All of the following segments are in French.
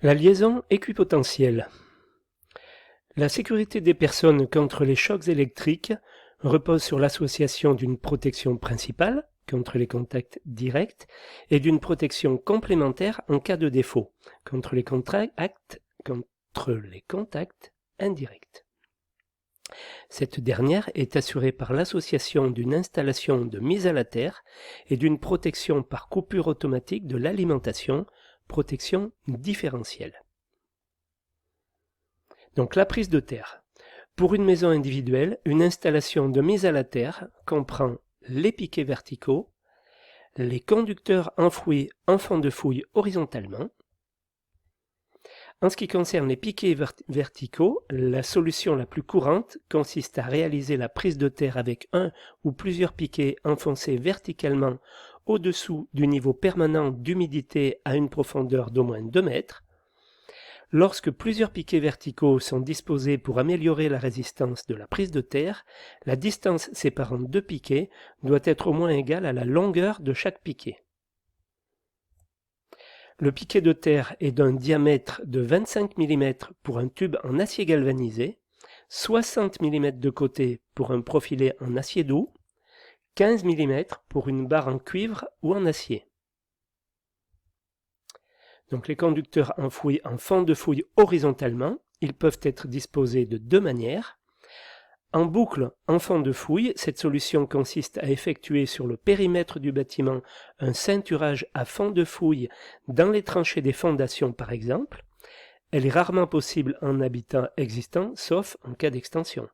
La liaison équipotentielle. La sécurité des personnes contre les chocs électriques repose sur l'association d'une protection principale contre les contacts directs et d'une protection complémentaire en cas de défaut contre les contacts indirects. Cette dernière est assurée par l'association d'une installation de mise à la terre et d'une protection par coupure automatique de l'alimentation, protection différentielle. Donc la prise de terre. Pour une maison individuelle, une installation de mise à la terre comprend les piquets verticaux, les conducteurs enfouis en fond de fouille horizontalement. En ce qui concerne les piquets verticaux, la solution la plus courante consiste à réaliser la prise de terre avec un ou plusieurs piquets enfoncés verticalement au-dessous du niveau permanent d'humidité à une profondeur d'au moins 2 mètres. Lorsque plusieurs piquets verticaux sont disposés pour améliorer la résistance de la prise de terre, la distance séparant deux piquets doit être au moins égale à la longueur de chaque piquet. Le piquet de terre est d'un diamètre de 25 mm pour un tube en acier galvanisé, 60 mm de côté pour un profilé en acier doux, 15 mm pour une barre en cuivre ou en acier. Donc les conducteurs enfouis en fond de fouille horizontalement, ils peuvent être disposés de deux manières. En boucle en fond de fouille, cette solution consiste à effectuer sur le périmètre du bâtiment un ceinturage à fond de fouille dans les tranchées des fondations par exemple. Elle est rarement possible en habitat existant, sauf en cas d'extension.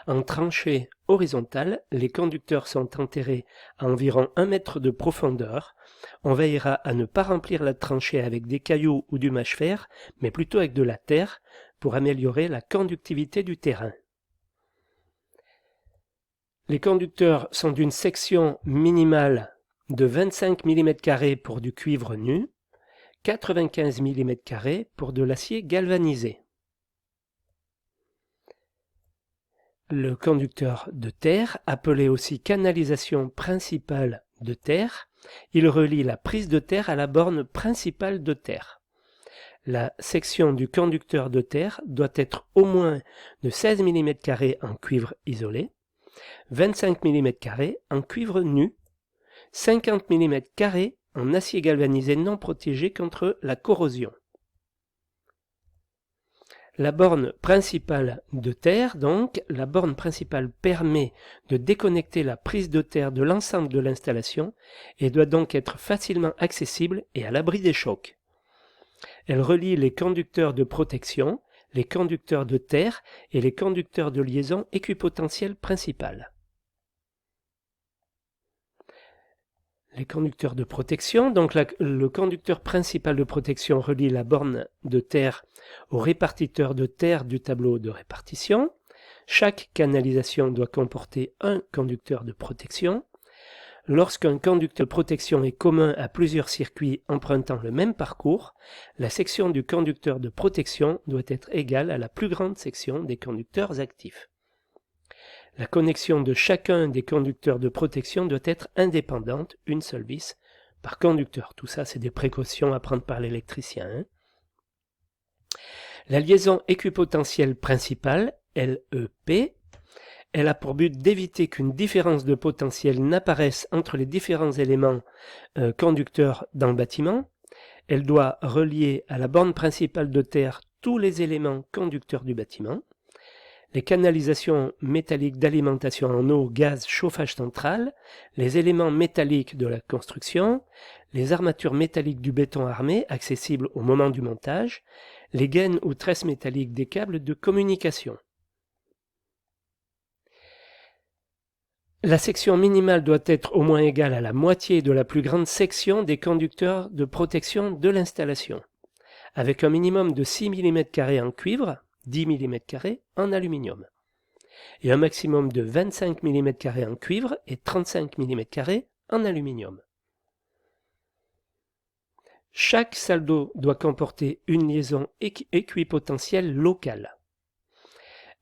En tranchée horizontale, les conducteurs sont enterrés à environ 1 mètre de profondeur. On veillera à ne pas remplir la tranchée avec des cailloux ou du mâche-fer, mais plutôt avec de la terre pour améliorer la conductivité du terrain. Les conducteurs sont d'une section minimale de 25 mm² pour du cuivre nu, 95 mm² pour de l'acier galvanisé. Le conducteur de terre, appelé aussi canalisation principale de terre, il relie la prise de terre à la borne principale de terre. La section du conducteur de terre doit être au moins de 16 mm² en cuivre isolé, 25 mm² en cuivre nu, 50 mm² en acier galvanisé non protégé contre la corrosion. La borne principale de terre, donc, la borne principale permet de déconnecter la prise de terre de l'ensemble de l'installation et doit donc être facilement accessible et à l'abri des chocs. Elle relie les conducteurs de protection, les conducteurs de terre et les conducteurs de liaison équipotentielle principale. Les conducteurs de protection, donc le conducteur principal de protection relie la borne de terre au répartiteur de terre du tableau de répartition. Chaque canalisation doit comporter un conducteur de protection. Lorsqu'un conducteur de protection est commun à plusieurs circuits empruntant le même parcours, la section du conducteur de protection doit être égale à la plus grande section des conducteurs actifs. La connexion de chacun des conducteurs de protection doit être indépendante, une seule vis par conducteur. Tout ça, c'est des précautions à prendre par l'électricien. La liaison équipotentielle principale, LEP, elle a pour but d'éviter qu'une différence de potentiel n'apparaisse entre les différents éléments conducteurs dans le bâtiment. Elle doit relier à la borne principale de terre tous les éléments conducteurs du bâtiment. Les canalisations métalliques d'alimentation en eau, gaz, chauffage central, les éléments métalliques de la construction, les armatures métalliques du béton armé accessibles au moment du montage, les gaines ou tresses métalliques des câbles de communication. La section minimale doit être au moins égale à la moitié de la plus grande section des conducteurs de protection de l'installation, avec un minimum de 6 mm² en cuivre, 10 mm² en aluminium, et un maximum de 25 mm² en cuivre et 35 mm² en aluminium. Chaque salle d'eau doit comporter une liaison équipotentielle locale.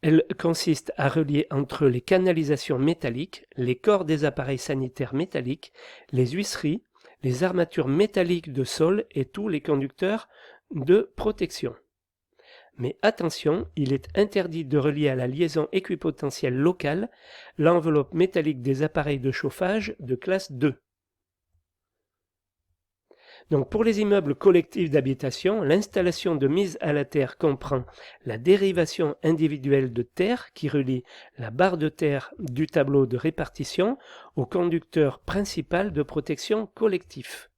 Elle consiste à relier entre les canalisations métalliques, les corps des appareils sanitaires métalliques, les huisseries, les armatures métalliques de sol et tous les conducteurs de protection. Mais attention, il est interdit de relier à la liaison équipotentielle locale l'enveloppe métallique des appareils de chauffage de classe 2. Donc pour les immeubles collectifs d'habitation, l'installation de mise à la terre comprend la dérivation individuelle de terre qui relie la barre de terre du tableau de répartition au conducteur principal de protection collectif,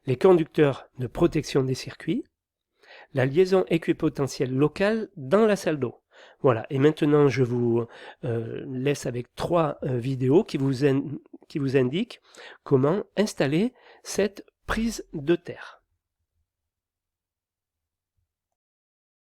les conducteurs de protection des circuits, la liaison équipotentielle locale dans la salle d'eau. Voilà, et maintenant je vous laisse avec 3 vidéos qui vous indiquent comment installer cette prise de terre.